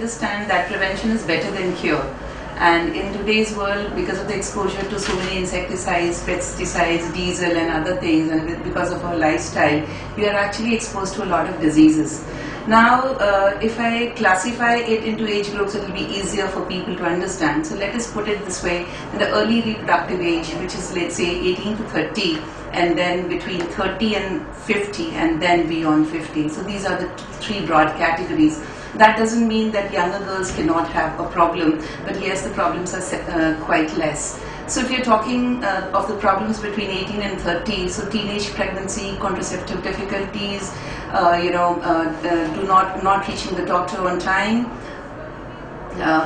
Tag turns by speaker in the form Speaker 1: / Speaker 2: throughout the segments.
Speaker 1: understand that prevention is better than cure. And in today's world, because of the exposure to so many insecticides, pesticides, diesel and other things, and because of our lifestyle, we are actually exposed to a lot of diseases. Now, if I classify it into age groups, it will be easier for people to understand. So let us put it this way: in the early reproductive age, which is, let's say, 18 to 30, and then between 30 and 50, and then beyond 50. So these are the three broad categories. That doesn't mean that younger girls cannot have a problem, but yes, the problems are quite less. So if you're talking of the problems between 18 and 30, so teenage pregnancy, contraceptive difficulties, not reaching the doctor on time,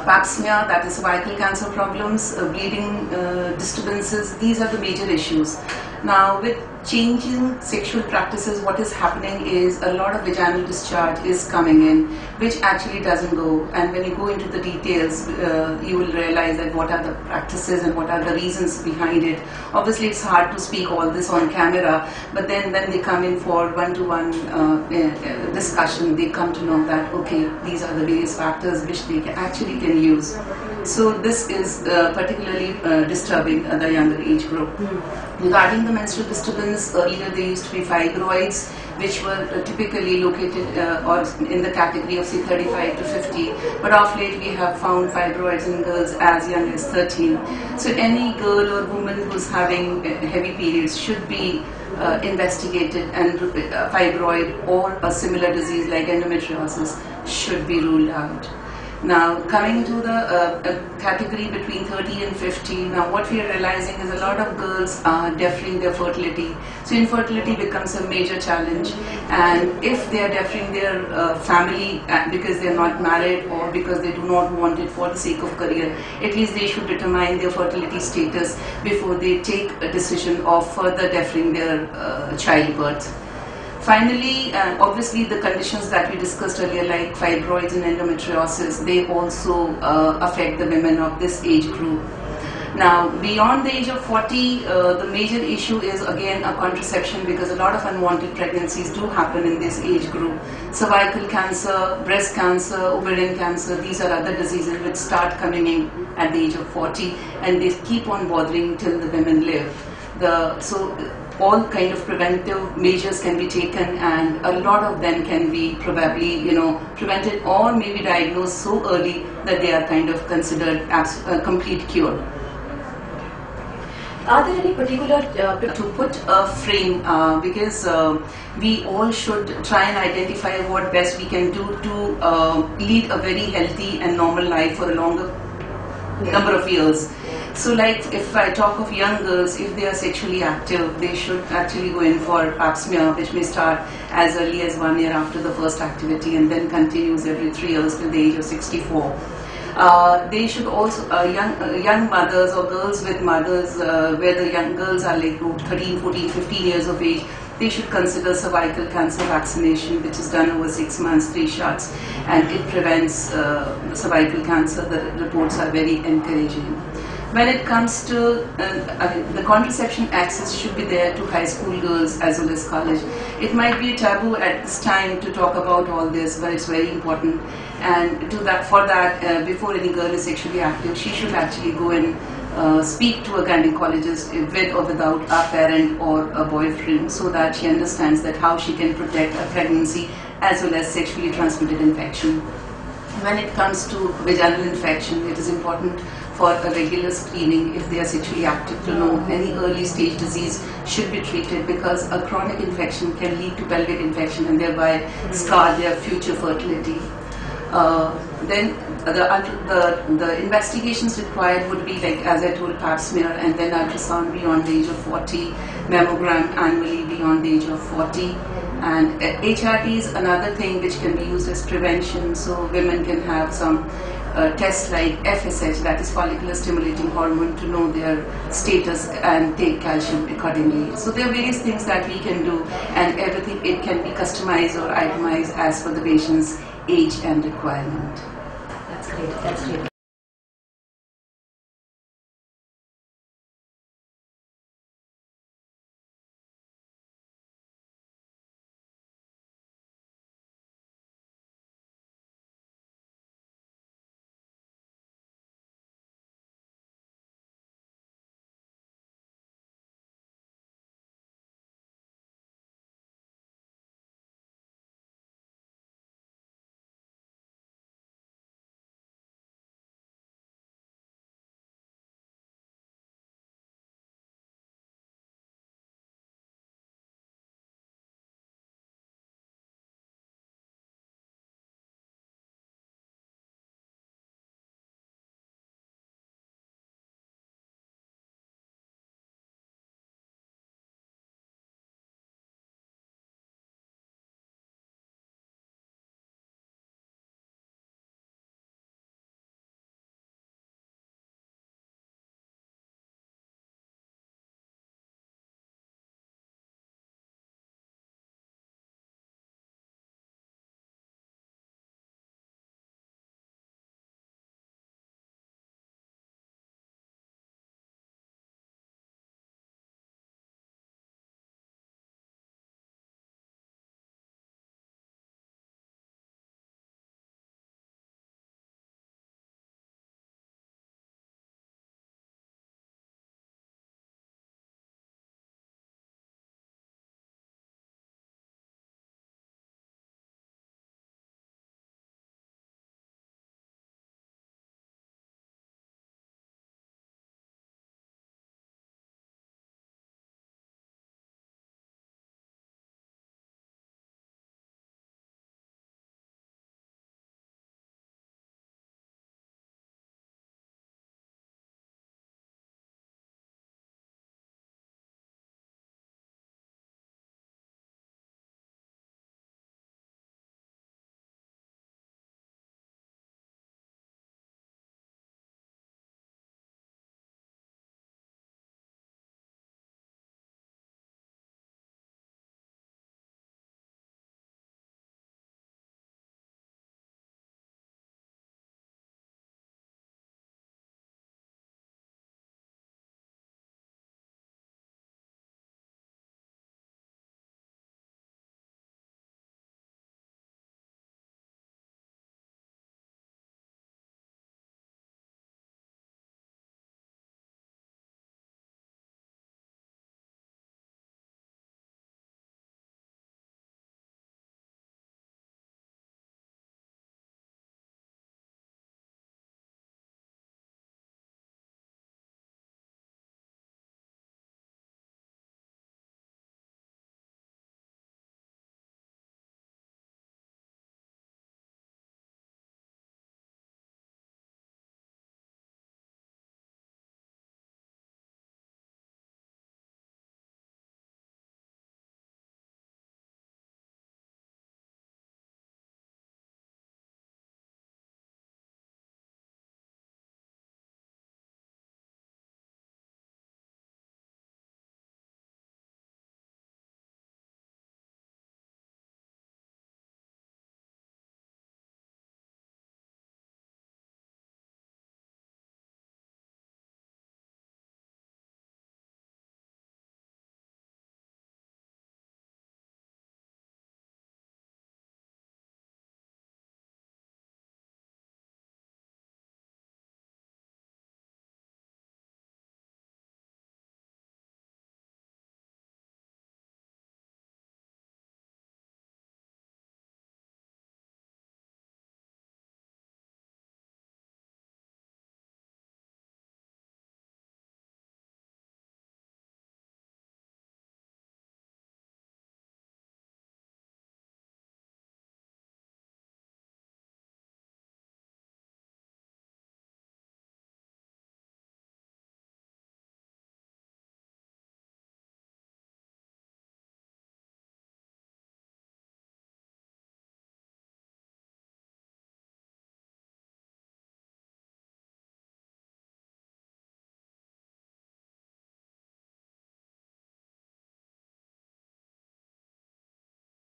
Speaker 1: pap smear, that is cervical cancer problems, bleeding disturbances, these are the major issues. Now, with changing sexual practices, what is happening is a lot of vaginal discharge is coming in, which actually doesn't go. And when you go into the details, you will realize that what are the practices and what are the reasons behind it. Obviously, it's hard to speak all this on camera, but then when they come in for one-to-one discussion, they come to know that, okay, these are the various factors which they actually can use. So this is particularly disturbing the younger age group. Regarding the menstrual disturbance, earlier there used to be fibroids, which were typically located or in the category of say 35 to 50, but of late we have found fibroids in girls as young as 13. So any girl or woman who's having heavy periods should be investigated, and fibroid or a similar disease like endometriosis should be ruled out. Now, coming to the category between 30 and 50, now what we are realizing is a lot of girls are deferring their fertility. So infertility becomes a major challenge, and if they are deferring their family because they are not married or because they do not want it for the sake of career, at least they should determine their fertility status before they take a decision of further deferring their childbirth. Finally, obviously the conditions that we discussed earlier like fibroids and endometriosis, they also affect the women of this age group. Now, beyond the age of 40, the major issue is again a contraception, because a lot of unwanted pregnancies do happen in this age group. Cervical cancer, breast cancer, ovarian cancer, these are other diseases which start coming in at the age of 40 and they keep on bothering till the women live. All kind of preventive measures can be taken, and a lot of them can be probably prevented or maybe diagnosed so early that they are kind of considered as a complete cure.
Speaker 2: Are there any particular
Speaker 1: to put a frame, because we all should try and identify what best we can do to lead a very healthy and normal life for a longer number of years. So like if I talk of young girls, if they are sexually active, they should actually go in for pap smear, which may start as early as 1 year after the first activity and then continues every 3 years till the age of 64. They should also, young mothers or girls with mothers where the young girls are like 13, 14, 15 years of age, they should consider cervical cancer vaccination, which is done over 6 months, 3 shots, and it prevents cervical cancer. The reports are very encouraging. When it comes to the contraception access should be there to high school girls as well as college. It might be a taboo at this time to talk about all this, but it's very important. And for that, before any girl is sexually active, she should actually go and speak to a gynecologist with or without a parent or a boyfriend, so that she understands that how she can protect a pregnancy as well as sexually transmitted infection. When it comes to vaginal infection, it is important for a regular screening if they are sexually active to know any early stage disease should be treated, because a chronic infection can lead to pelvic infection and thereby scar their future fertility. Then the investigations required would be like, as I told, pap smear and then ultrasound beyond the age of 40, mammogram annually beyond the age of 40. And HRT is another thing which can be used as prevention, so women can have some tests like FSH, that is follicular stimulating hormone, to know their status and take calcium accordingly. So there are various things that we can do, and everything, it can be customized or itemized as per the patient's age and requirement.
Speaker 2: That's great. That's great.